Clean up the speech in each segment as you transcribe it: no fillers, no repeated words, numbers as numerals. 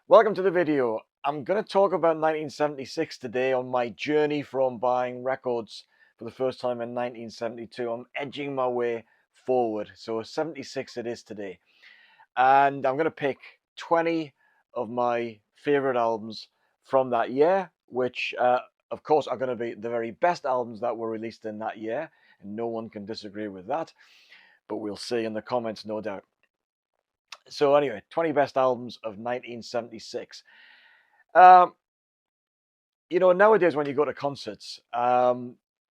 Welcome to the video. I'm going to talk about 1976 today on my journey from buying records for the first time in 1972. I'm edging my way forward. So 76 it is today. And I'm going to pick 20 of my favorite albums from that year, which of course are going to be the very best albums that were released in that year. And no one can disagree with that. But we'll see in the comments, no doubt. So anyway, 20 best albums of 1976. Um, Nowadays when you go to concerts,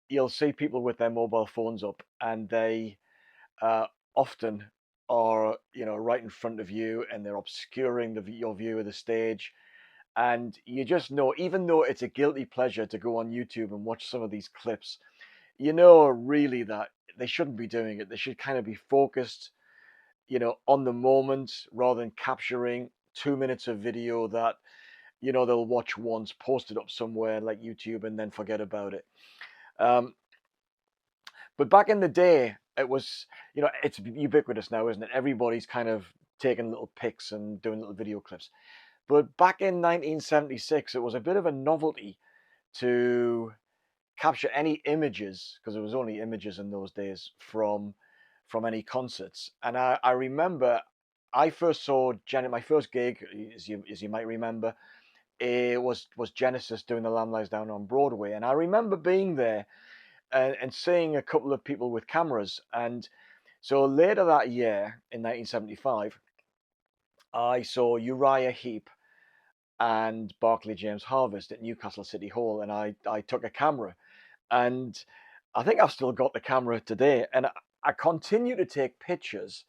you'll see people with their mobile phones up, and they often are, right in front of you, and they're obscuring your view of the stage. And you just know, even though it's a guilty pleasure to go on YouTube and watch some of these clips, you know, really that they shouldn't be doing it. They should kind of be focused, on the moment rather than capturing 2 minutes of video that they'll watch once, post it up somewhere like YouTube, and then forget about it. Um, but back in the day, it was, it's ubiquitous now, isn't it? Everybody's kind of taking little pics and doing little video clips. But back in 1976, it was a bit of a novelty to capture any images, because there was only images in those days from any concerts. And I remember I first saw my first gig, as you might remember, it was Genesis doing The Lamb Lies Down on Broadway. And I remember being there and seeing a couple of people with cameras. And so later that year, in 1975, I saw Uriah Heep and Barclay James Harvest at Newcastle City Hall. And I took a camera. And I think I've still got the camera today. And I continue to take pictures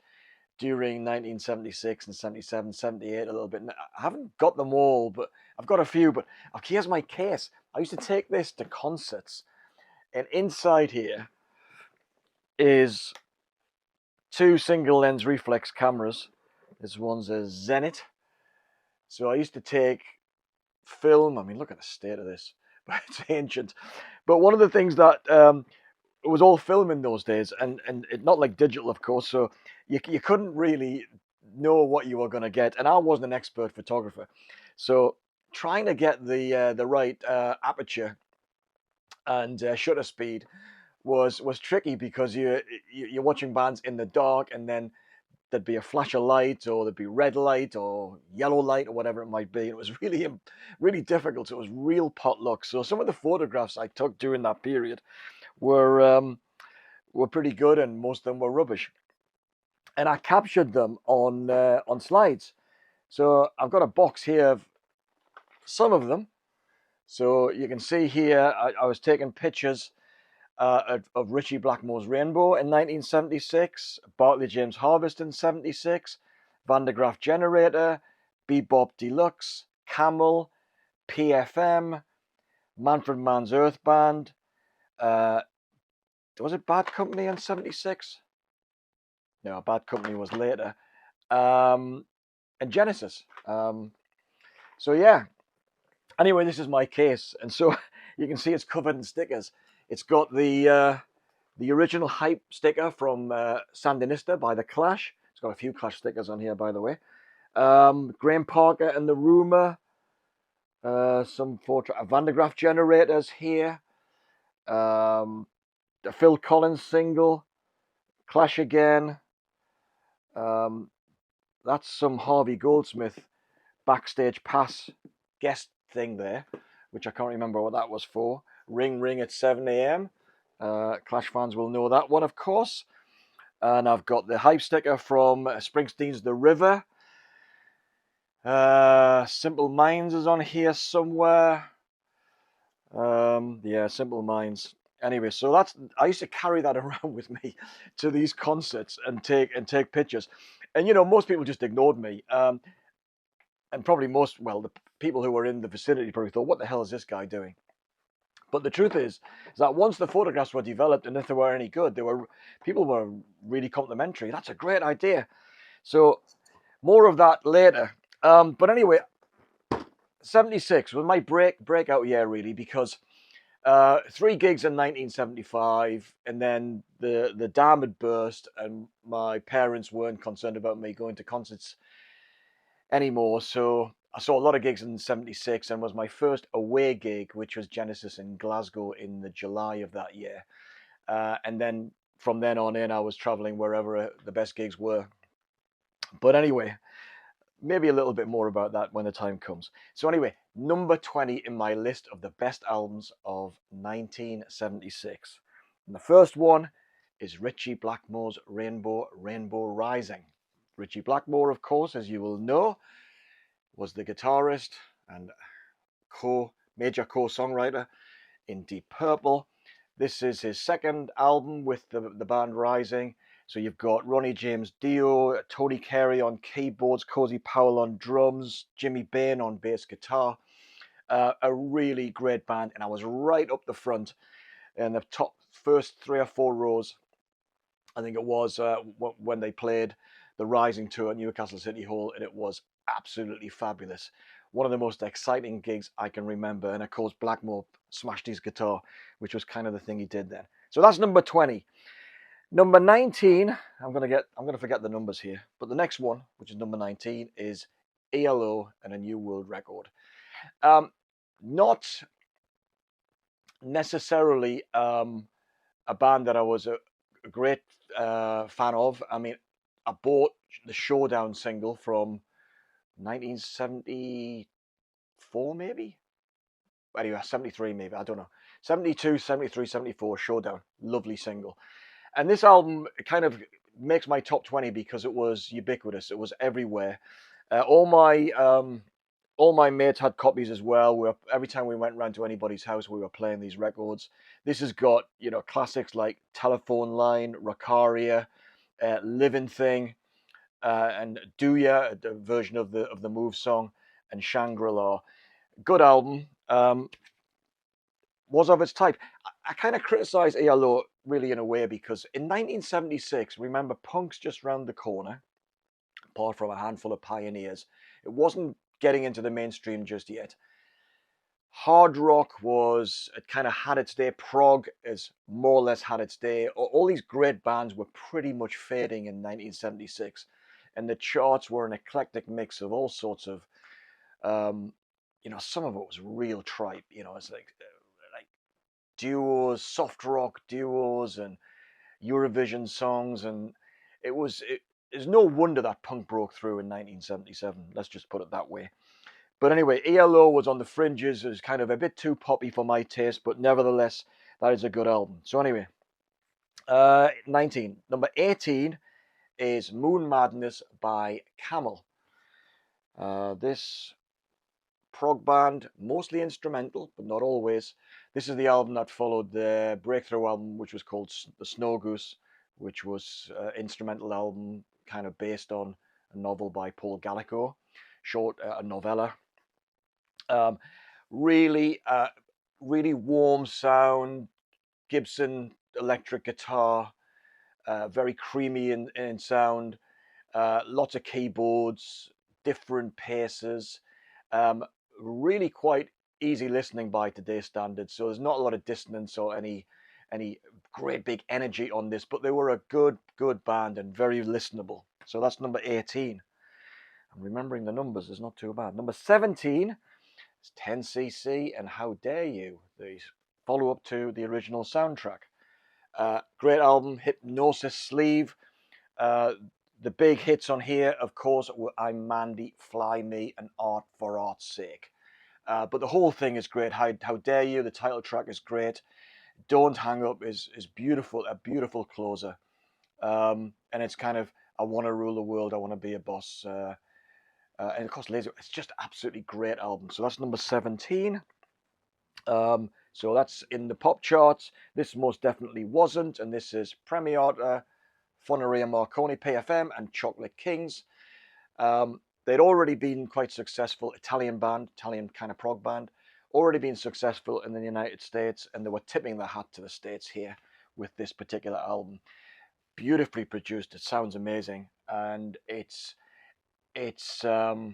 during 1976 and 77, 78 a little bit. And I haven't got them all, but I've got a few. But here's my case. I used to take this to concerts, and inside here is two single lens reflex cameras. This one's a Zenit. So I used to take film. I mean, look at the state of this, but it's ancient. But one of the things that it was all film in those days, and it, not like digital, of course. So you couldn't really know what you were going to get, and I wasn't an expert photographer, so trying to get the right aperture and shutter speed was tricky, because you're watching bands in the dark, and then there'd be a flash of light, or there'd be red light or yellow light or whatever it might be. It was really difficult. So it was real potluck. So some of the photographs I took during that period were pretty good, and most of them were rubbish. And I captured them on slides. So I've got a box here of some of them. So you can see here, I was taking pictures of Ritchie Blackmore's Rainbow in 1976, Barclay James Harvest in 76, Van de Graaff Generator, Bebop Deluxe, Camel, PFM, Manfred Mann's Earth Band. Was it Bad Company in 76? No, Bad Company was later. And Genesis. So yeah. Anyway, this is my case, and so you can see it's covered in stickers. It's got the original Hype sticker from Sandinista by The Clash. It's got a few Clash stickers on here, by the way. Graham Parker and the Rumour. Some Van de Graaff Generators here. The Phil Collins single. Clash again. That's some Harvey Goldsmith backstage pass guest thing there, which I can't remember what that was for. Ring Ring at 7 a.m. Clash fans will know that one, of course. And I've got the Hype sticker from Springsteen's The River. Simple Minds is on here somewhere. Yeah, Simple Minds. Anyway, so I used to carry that around with me to these concerts and take pictures. And most people just ignored me. And probably the people who were in the vicinity probably thought, what the hell is this guy doing? But the truth is that once the photographs were developed, and if they were any good, people were really complimentary. That's a great idea. So more of that later. But anyway, 76 was my breakout year, really, because 3 gigs in 1975, and then the dam had burst, and my parents weren't concerned about me going to concerts anymore. So I saw a lot of gigs in '76 and was my first away gig, which was Genesis in Glasgow in the July of that year. And then from then on in, I was traveling wherever the best gigs were. But anyway, maybe a little bit more about that when the time comes. So anyway, number 20 in my list of the best albums of 1976. And the first one is Ritchie Blackmore's Rainbow Rising. Ritchie Blackmore, of course, as you will know, was the guitarist and major co-songwriter in Deep Purple. This is his second album with the band Rising. So you've got Ronnie James Dio, Tony Carey on keyboards, Cozy Powell on drums, Jimmy Bain on bass guitar. A really great band, and I was right up the front in the top first 3 or 4 rows. I think it was when they played the Rising tour at Newcastle City Hall, and it was absolutely fabulous. One of the most exciting gigs I can remember, and of course Blackmore smashed his guitar, which was kind of the thing he did then. So that's number 20. Number 19, I'm gonna forget the numbers here, but the next one, which is number 19, is ELO and a New World Record. Not necessarily a band that I was a great fan of. I mean, I bought the Showdown single from 1974, maybe? Anyway, 73 maybe, I don't know. 72, 73, 74, Showdown. Lovely single. And this album kind of makes my top 20 because it was ubiquitous. It was everywhere. All my mates had copies as well. Every time we went round to anybody's house, we were playing these records. This has got, classics like Telephone Line, Rockaria, Living Thing, and Do Ya, a version of the Move song, and Shangri-La. Good album. Was of its type. I kind of criticize ELO really in a way because in 1976, remember, punk's just round the corner, apart from a handful of pioneers. It wasn't getting into the mainstream just yet. Hard rock it kind of had its day. Prog has more or less had its day. All these great bands were pretty much fading in 1976. And the charts were an eclectic mix of all sorts of, some of it was real tripe. It's like duos, soft rock duos, and Eurovision songs, and it's no wonder that punk broke through in 1977. Let's just put it that way. But anyway, ELO was on the fringes. It was kind of a bit too poppy for my taste, but nevertheless, that is a good album. So anyway, 19. Number 18 is Moon Madness by Camel. This prog band, mostly instrumental, but not always. This is the album that followed the breakthrough album, which was called The Snow Goose, which was an instrumental album kind of based on a novel by Paul Gallico, a novella. Really warm sound, Gibson electric guitar, very creamy in sound, lots of keyboards, different paces. Really quite easy listening by today's standards. So there's not a lot of dissonance or any great big energy on this, but they were a good band and very listenable. So that's number 18. I'm remembering the numbers is not too bad. Number 17 is 10cc and How Dare You, the follow-up to the original soundtrack. Great album, Hypnosis sleeve. The big hits on here, of course, were I'm Mandy, Fly Me, and Art for Art's Sake. But the whole thing is great. How Dare You, the title track is great. Don't Hang Up is beautiful, a beautiful closer. And it's kind of, I want to rule the world, I want to be a boss. And of course, Laser, it's just absolutely great album. So that's number 17. So that's in the pop charts. This most definitely wasn't. And this is Premiata, Foneria Marconi, PFM, and Chocolate Kings. They'd already been quite successful, Italian kind of prog band, already been successful in the United States, and they were tipping their hat to the States here with this particular album. Beautifully produced, it sounds amazing, and it's a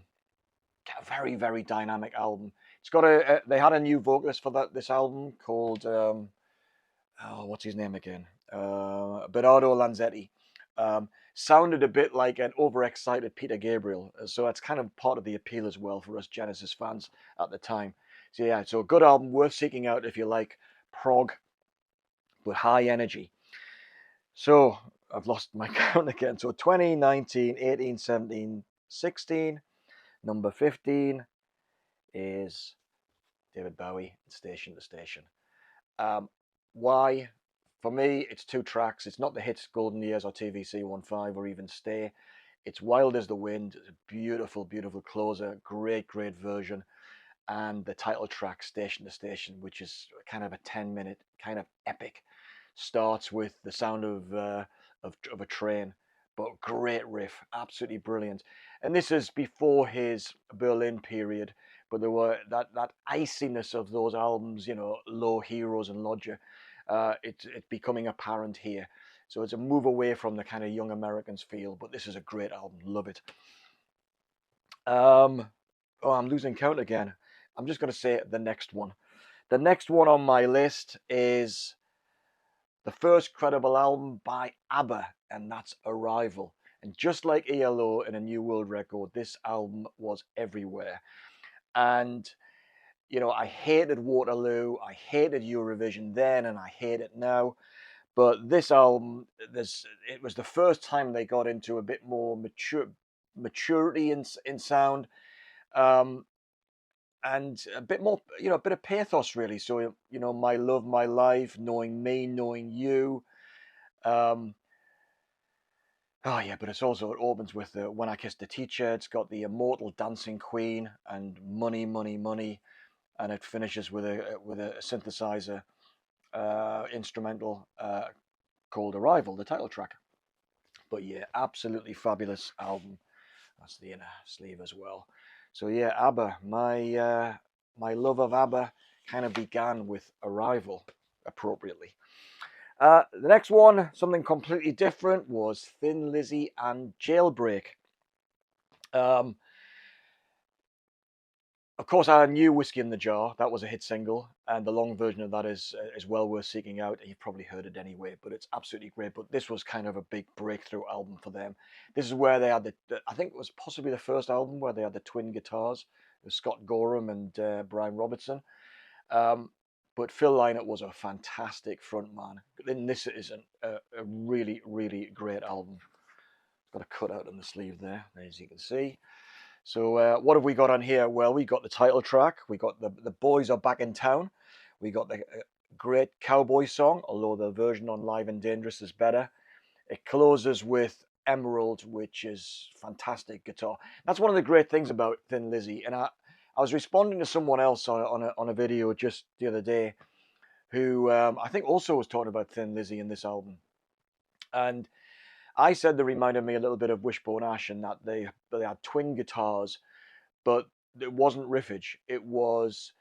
very, very dynamic album. It's got they had a new vocalist for this album called what's his name again? Bernardo Lanzetti. Sounded a bit like an overexcited Peter Gabriel. So that's kind of part of the appeal as well for us Genesis fans at the time. So yeah, so a good album worth seeking out if you like prog with high energy. So I've lost my count again. So 2019, 18, 17, 16. Number 15 is David Bowie, Station to Station. Why? For me, it's two tracks. It's not the hits Golden Years or TVC 15 or even Stay. It's Wild as the Wind. It's a beautiful, beautiful closer. Great, great version. And the title track, Station to Station, which is kind of a 10-minute kind of epic. Starts with the sound of a train, but great riff, absolutely brilliant. And this is before his Berlin period, but there were that iciness of those albums, you know, Low, Heroes and Lodger. It's becoming apparent here. So it's a move away from the kind of young Americans feel, but this is a great album. Love it. Oh, I'm losing count again. I'm just going to say the next one. The next one on my list is the first credible album by ABBA, and that's Arrival. And just like ELO and A New World Record, this album was everywhere. And, you know, I hated Waterloo, I hated Eurovision then, and I hate it now. But this album, it was the first time they got into a bit more maturity in sound. Um, and a bit more, you know, a bit of pathos, really. So, you know, My Love, My Life, Knowing Me, Knowing You. Um, oh, yeah, but it opens with When I Kissed the Teacher. It's got the immortal Dancing Queen and Money, Money, Money. And it finishes with a synthesizer instrumental called Arrival, the title track. But yeah, absolutely fabulous album. That's the inner sleeve as well. So yeah, ABBA. My love of ABBA kind of began with Arrival, appropriately. The next one, something completely different, was Thin Lizzy and Jailbreak. Um, of course, I knew Whiskey in the Jar. That was a hit single, and the long version of that is well worth seeking out. You've probably heard it anyway, but it's absolutely great. But this was kind of a big breakthrough album for them. This is where they had I think it was possibly the first album where they had the twin guitars, with Scott Gorham and Brian Robertson. Um, but Phil Lynott was a fantastic frontman. And this is a really, really great album. Got a cutout on the sleeve there, as you can see. So what have we got on here? Well, we got the title track. We got the Boys Are Back in Town. We got the great cowboy song, although the version on Live and Dangerous is better. It closes with Emerald, which is fantastic guitar. That's one of the great things about Thin Lizzy. And I was responding to someone else on a video just the other day who I think also was talking about Thin Lizzy in this album. And I said they reminded me a little bit of Wishbone Ash in that they had twin guitars, but it wasn't riffage. It was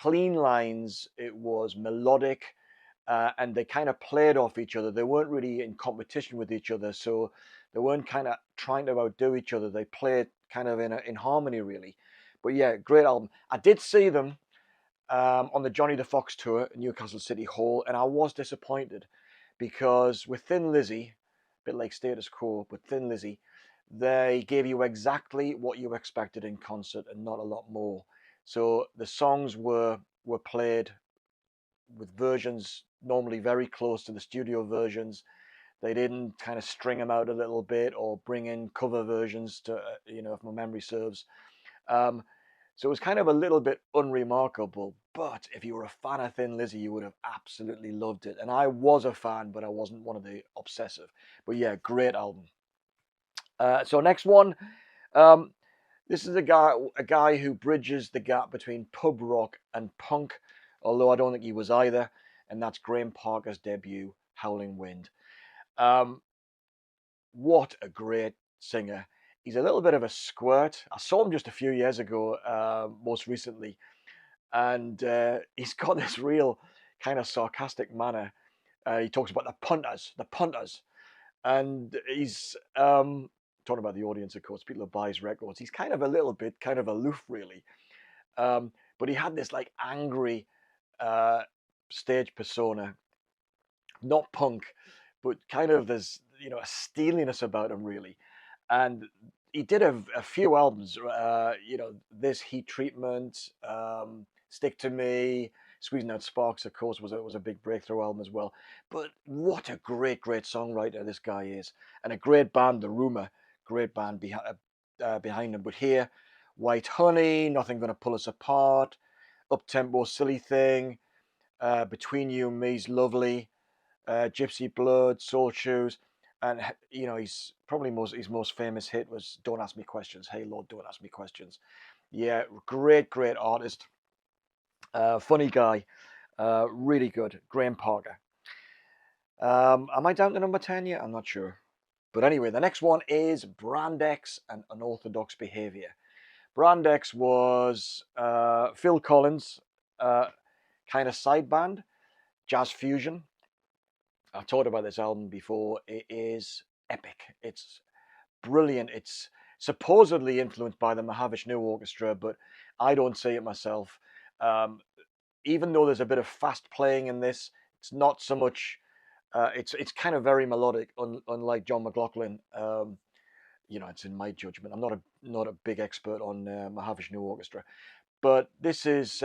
clean lines. It was melodic, and they kind of played off each other. They weren't really in competition with each other, so they weren't kind of trying to outdo each other. They played kind of in harmony, really. But yeah, great album. I did see them on the Johnny the Fox tour at Newcastle City Hall, and I was disappointed because with Thin Lizzy, a bit like Status Quo, but Thin Lizzy, they gave you exactly what you expected in concert and not a lot more. So the songs were played with versions normally very close to the studio versions. They didn't kind of string them out a little bit or bring in cover versions to, you know, if my memory serves. Um, so it was kind of a little bit unremarkable. But if you were a fan of Thin Lizzy, you would have absolutely loved it. And I was a fan, but I wasn't one of the obsessive. But yeah, great album. So next one, um, this is a guy who bridges the gap between pub rock and punk, although I don't think he was either. And that's Graham Parker's debut, Howling Wind. What a great singer. He's a little bit of a squirt. I saw him just a few years ago, most recently, and he's got this real kind of sarcastic manner. He talks about the punters, and he's talking about the audience, of course, people who buy his records. He's kind of a little bit kind of aloof, really, but he had this like angry stage persona, not punk, but kind of there's a steeliness about him really. And he did a few albums, this Heat Treatment, Stick to Me, Squeezing Out Sparks, of course, was a big breakthrough album as well. But what a great songwriter this guy is, and a great band, The Rumor, great band behind him. But here, White Honey, Nothing Gonna Pull Us Apart, Up Tempo, Silly Thing, Between You and Me's Lovely, Gypsy Blood, Soul Shoes, and he's probably his most famous hit was Don't Ask Me Questions. Hey Lord, Don't Ask Me Questions. Yeah, great artist, funny guy, really good. Graham Parker. Am I down to number 10 yet? I'm not sure. But anyway, the next one is Brand X and Unorthodox Behavior. Brand X was Phil Collins' kind of side band, jazz fusion. I've talked about this album before. It is epic. It's brilliant. It's supposedly influenced by the Mahavishnu Orchestra, but I don't see it myself. Um, Even though there's a bit of fast playing in this, it's not so much. It's kind of very melodic, unlike John McLaughlin. It's in my judgment. I'm not a big expert on Mahavishnu Orchestra, but this is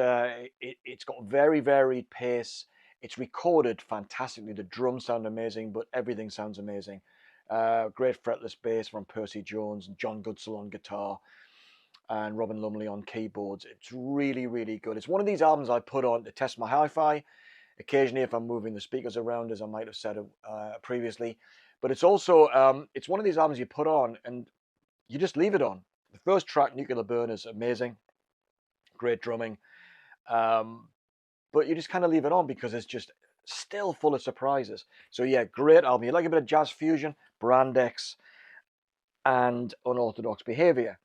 it's got very varied pace. It's recorded fantastically. The drums sound amazing, but everything sounds amazing. Great fretless bass from Percy Jones and John Goodsell on guitar and Robin Lumley on keyboards. It's really good. It's one of these albums I put on to test my hi-fi, occasionally if I'm moving the speakers around, as I might have said previously. But it's also it's one of these albums you put on and you just leave it on. The first track, Nuclear Burn, is amazing. Great drumming. But you just kind of leave it on because it's just still full of surprises. So yeah, great album. You like a bit of jazz fusion, Brand X, and Unorthodox Behavior.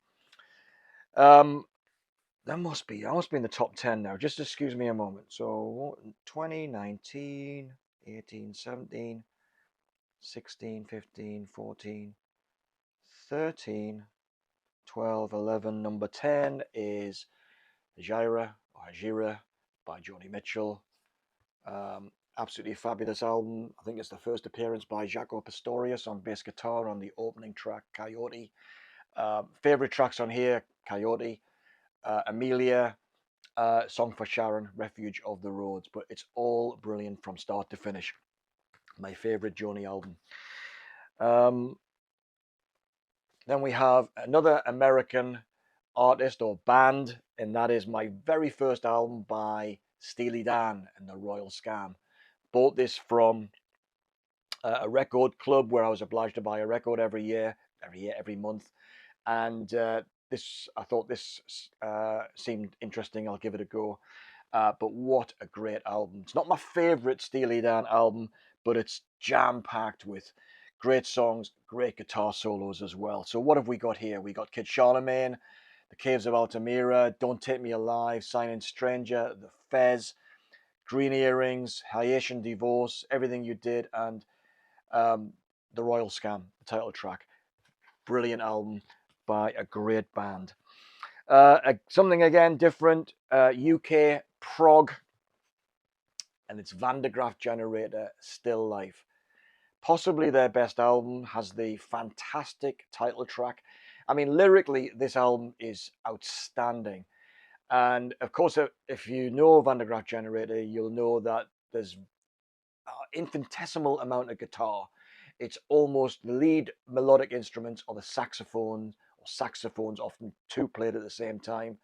That must be in the top 10 now. Just excuse me a moment. So 2019, 18, 17, 16, 15, 14, 13, 12, 11. Number 10 is Jira by Joni Mitchell. Absolutely fabulous album. I think it's the first appearance by Jaco Pastorius on bass guitar on the opening track, Coyote. Favorite tracks on here, Coyote, Amelia, Song for Sharon, Refuge of the Roads. But it's all brilliant from start to finish. My favorite Joni album. Then we have another American artist or band, and that is my very first album by Steely Dan and the Royal Scam. Bought this from a record club where I was obliged to buy a record every month, and I thought this seemed interesting. I'll give it a go. But what a great album! It's not my favorite Steely Dan album, but it's jam packed with great songs, great guitar solos as well. So what have we got here? We got Kid Charlemagne, The Caves of Altamira, Don't Take Me Alive, Silent Stranger, The Fez, Green Earrings, Haitian Divorce, Everything You Did, and The Royal Scam, the title track. Brilliant album by a great band. Something again different, UK prog, and it's Van de Graaff Generator, Still Life. Possibly their best album, has the fantastic title track. I mean, lyrically, this album is outstanding. And of course, if you know Van de Graaff Generator, you'll know that there's infinitesimal amount of guitar. It's almost the lead melodic instruments are the saxophone, or saxophones, often two played at the same time,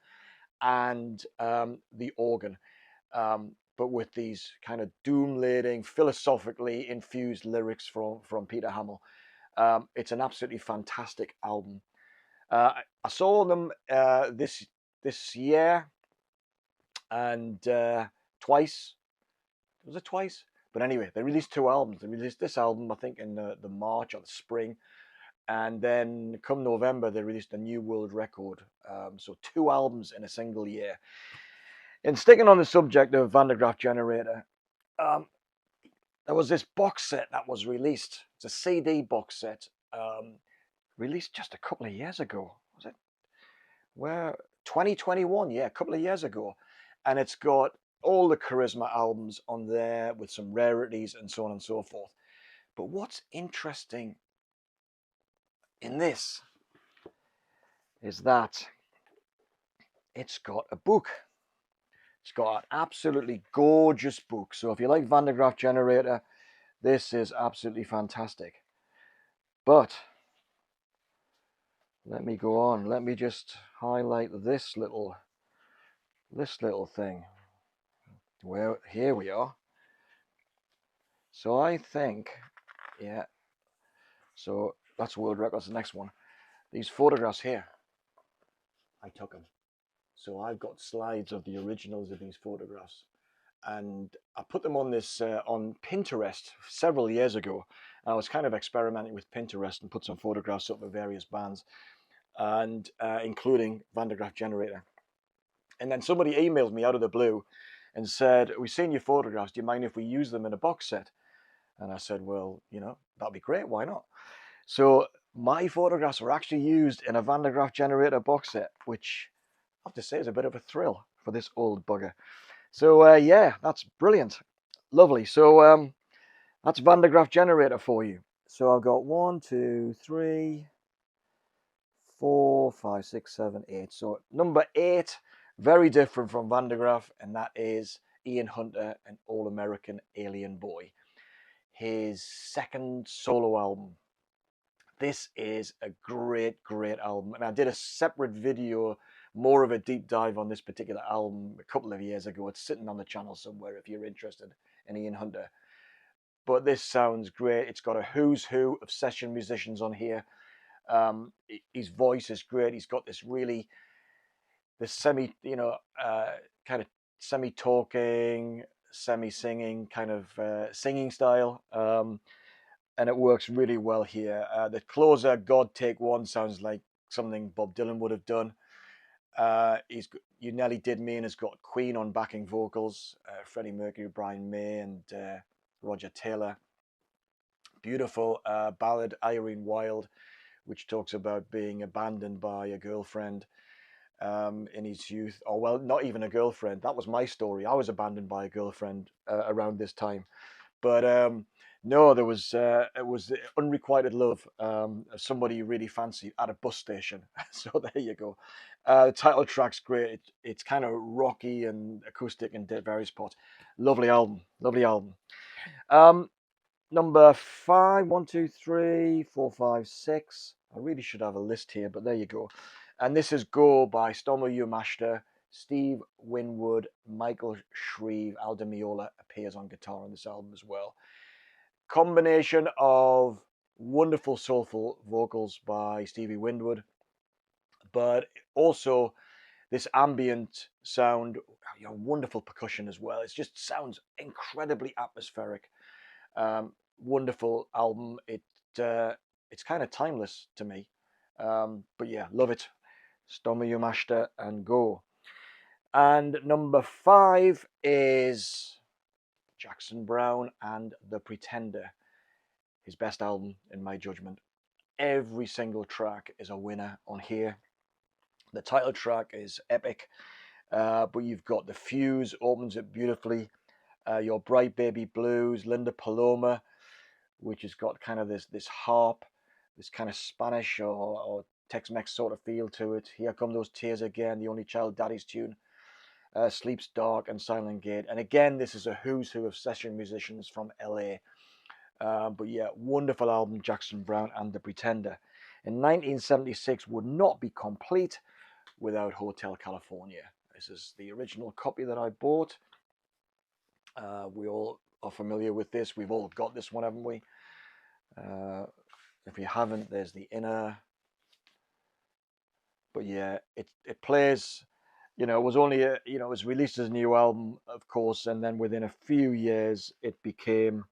and the organ. But with these kind of doom-laden, philosophically infused lyrics from Peter Hamill. It's an absolutely fantastic album. I saw them this year and twice. Was it twice? But anyway, they released two albums. They released this album, I think, in the March or the spring. And then come November, they released a new world record. So two albums in a single year. And sticking on the subject of Van de Graaff Generator, there was this box set that was released. It's a CD box set, released just a couple of years ago. Was it? Where 2021? Yeah, a couple of years ago, and it's got all the Charisma albums on there with some rarities and so on and so forth. But what's interesting in this is that it's got a book. It's got an absolutely gorgeous book. So if you like Van de Graaff Generator, this is absolutely fantastic. But let me go on. Let me just highlight this little thing. Well, here we are. So I think, yeah. So that's world records. The next one. These photographs here, I took them. So I've got slides of the originals of these photographs, and I put them on this on Pinterest several years ago. I was kind of experimenting with Pinterest and put some photographs up of various bands, and including Van de Graaff Generator. And then somebody emailed me out of the blue and said, "We've seen your photographs. Do you mind if we use them in a box set?" And I said, "Well, that'd be great. Why not?" So my photographs were actually used in a Van de Graaff Generator box set, which I have to say is a bit of a thrill for this old bugger. So yeah, that's brilliant. Lovely. So that's Van de Graaff Generator for you. So I've got 1, 2, 3, 4, 5, 6, 7, 8. So number 8, very different from Van de Graaff, and that is Ian Hunter and All American Alien Boy, his second solo album. This is a great, great album. And I did a separate video, more of a deep dive on this particular album a couple of years ago. It's sitting on the channel somewhere if you're interested in Ian Hunter. But this sounds great. It's got a who's who of session musicians on here. His voice is great. He's got this really, this kind of semi-talking, semi-singing kind of singing style. And it works really well here. The closer, God Take One, sounds like something Bob Dylan would have done. You Nearly Did Me and has got Queen on backing vocals, Freddie Mercury, Brian May, and Roger Taylor. Beautiful ballad, Irene Wild, which talks about being abandoned by a girlfriend in his youth. Or, well, not even a girlfriend. That was my story. I was abandoned by a girlfriend around this time. But no, it was unrequited love of somebody you really fancied at a bus station. So there you go. The title track's great. It's kind of rocky and acoustic in various parts. Lovely album. Lovely album. Number 5, 1, 2, 3, 4, 5, 6. I really should have a list here, but there you go. And this is Go by Stomo Yamashita. Steve Winwood, Michael Shreve, Al Di Meola appears on guitar on this album as well. Combination of wonderful soulful vocals by Stevie Winwood, but also this ambient sound, wonderful percussion as well. It just sounds incredibly atmospheric. Wonderful album. It's kind of timeless to me. But yeah, love it. Stomo Yamashita and Go. And number 5 is Jackson Browne and The Pretender, his best album in my judgment. Every single track is a winner on here. The title track is epic, but you've got The Fuse opens it beautifully. Your Bright Baby Blues, Linda Paloma, which has got kind of this harp, this kind of Spanish or Tex-Mex sort of feel to it. Here Come Those Tears Again, The Only Child Daddy's tune. Sleeps Dark and Silent Gate. And again, this is a who's who of session musicians from LA. But yeah, wonderful album, Jackson Browne and The Pretender. In 1976 would not be complete without Hotel California. This is the original copy that I bought. We all are familiar with this. We've all got this one, haven't we? If you haven't, there's the inner. But yeah, it plays. It was only it was released as a new album, of course, and then within a few years it became.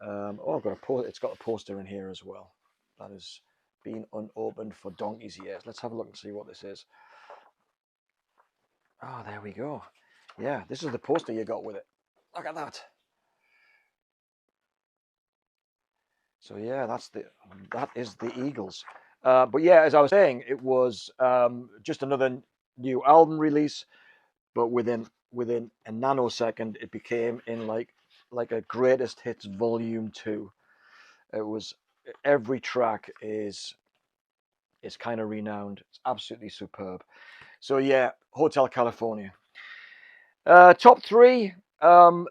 I've got it's got a poster in here as well. That has been unopened for donkey's years. Let's have a look and see what this is. Oh, there we go. Yeah, this is the poster you got with it. Look at that. So yeah, that is the Eagles. But yeah, as I was saying, it was just another new album release, but within a nanosecond, it became in like a greatest hits volume 2. It was every track is kind of renowned. It's absolutely superb. So yeah, Hotel California. Top three. The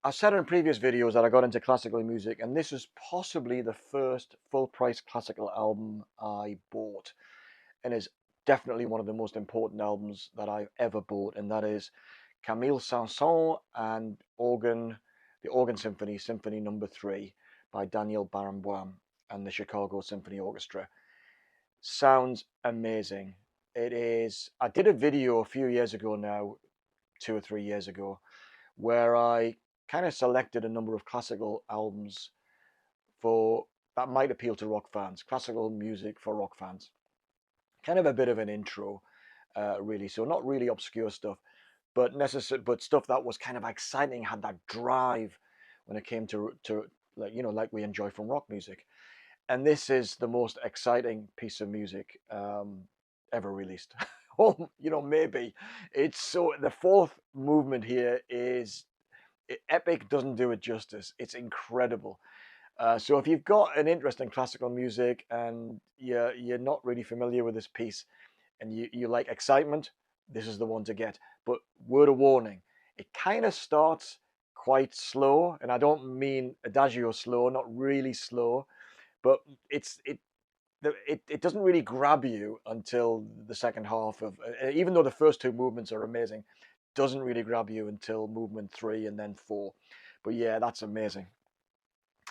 I said in previous videos that I got into classical music, and this is possibly the first full price classical album I bought, and is definitely one of the most important albums that I've ever bought, and that is Camille Saint-Saëns and the Organ Symphony, Symphony Number 3 by Daniel Barenboim and the Chicago Symphony Orchestra. Sounds amazing. It is. I did a video a few years ago now, 2 or 3 years ago, where I kind of selected a number of classical albums for that might appeal to rock fans, classical music for rock fans. Kind of a bit of an intro, really. So not really obscure stuff, but but stuff that was kind of exciting, had that drive when it came to like like we enjoy from rock music. And this is the most exciting piece of music ever released. Or maybe it's so the fourth movement here is epic. Doesn't do it justice. It's incredible. So if you've got an interest in classical music and you're not really familiar with this piece and you like excitement, this is the one to get. But word of warning, it kind of starts quite slow, and I don't mean adagio slow, not really slow, but it doesn't really grab you until the second half of, even though the first two movements are amazing, doesn't really grab you until movement 3 and then 4. But yeah, that's amazing.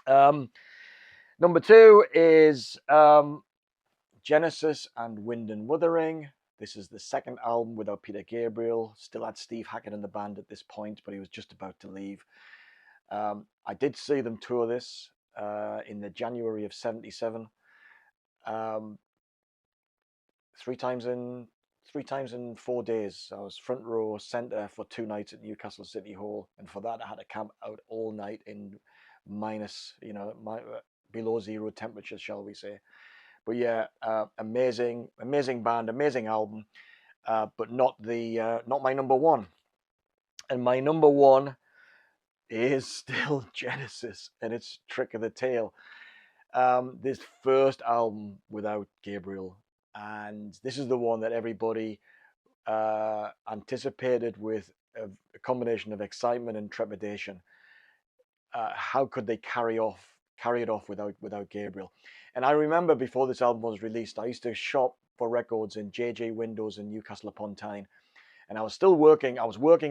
Number 2 is Genesis and Wind and Wuthering. This is the second album without Peter Gabriel. Still had Steve Hackett in the band at this point, but he was just about to leave. I did see them tour this in the January of '77. 3 times in 4 days. I was front row center for 2 nights at Newcastle City Hall, and for that I had to camp out all night in minus, below zero temperatures, shall we say. But yeah, amazing band, amazing album, but not my number one. And my number one is still Genesis, and it's Trick of the Tail. This first album without Gabriel, and this is the one that everybody anticipated with a combination of excitement and trepidation. How could they carry it off without Gabriel? And I remember before this album was released, I used to shop for records in JJ Windows in Newcastle upon Tyne, and I was working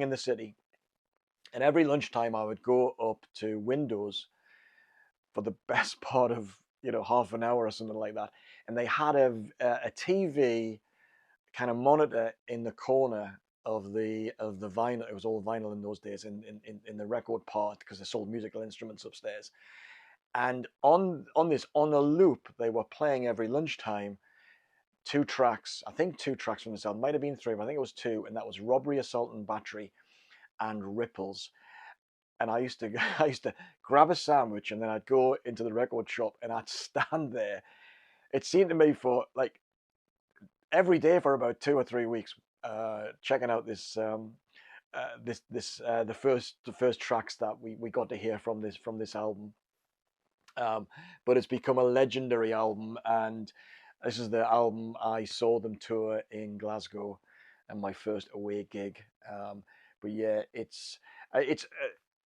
in the city, and every lunchtime I would go up to Windows for the best part of half an hour or something like that, and they had a TV kind of monitor in the corner of the vinyl. It was all vinyl in those days in the record part, because they sold musical instruments upstairs. And on a loop, they were playing every lunchtime 2 tracks. I think 2 tracks from this album. Might have been 3, but I think it was 2, and that was Robbery, Assault and Battery and Ripples. And I used to grab a sandwich, and then I'd go into the record shop and I'd stand there. It seemed to me for like every day for about 2 or 3 weeks, checking out this the first tracks that we got to hear from this album. But it's become a legendary album, and this is the album I saw them tour in Glasgow, and my first away gig. But yeah, it's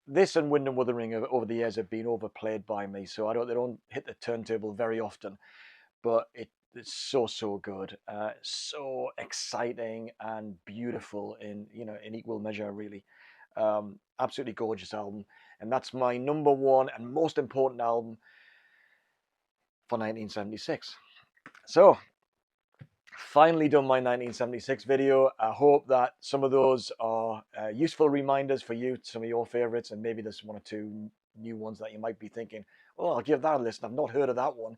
this and Wind and Wuthering over the years have been overplayed by me, so they don't hit the turntable very often. But it's so good, so exciting and beautiful in equal measure, really. Absolutely gorgeous album, and that's my number one and most important album for 1976. So finally done my 1976 video. I hope that some of those are useful reminders for you, some of your favorites, and maybe there's 1 or 2 new ones that you might be thinking, oh, I'll give that a listen, I've not heard of that one.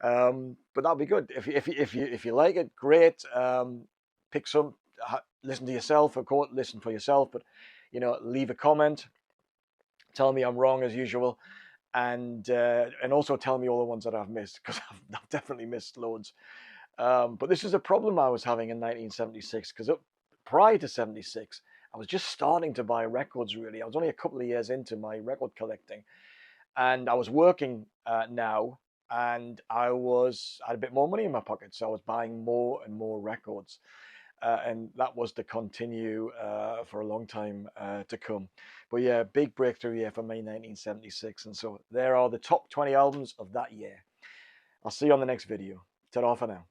But that'll be good. If you like it, great. Pick some, listen to yourself, of course, listen for yourself, but leave a comment, tell me I'm wrong as usual, and also tell me all the ones that I've missed, because I've definitely missed loads. But this is a problem I was having in 1976, because prior to '76, I was just starting to buy records, really. I was only a couple of years into my record collecting, and I was working now, and I had a bit more money in my pocket, so I was buying more and more records. And that was to continue for a long time to come. But yeah, big breakthrough year for me, 1976. And so there are the top 20 albums of that year. I'll see you on the next video. Ta-ra for now.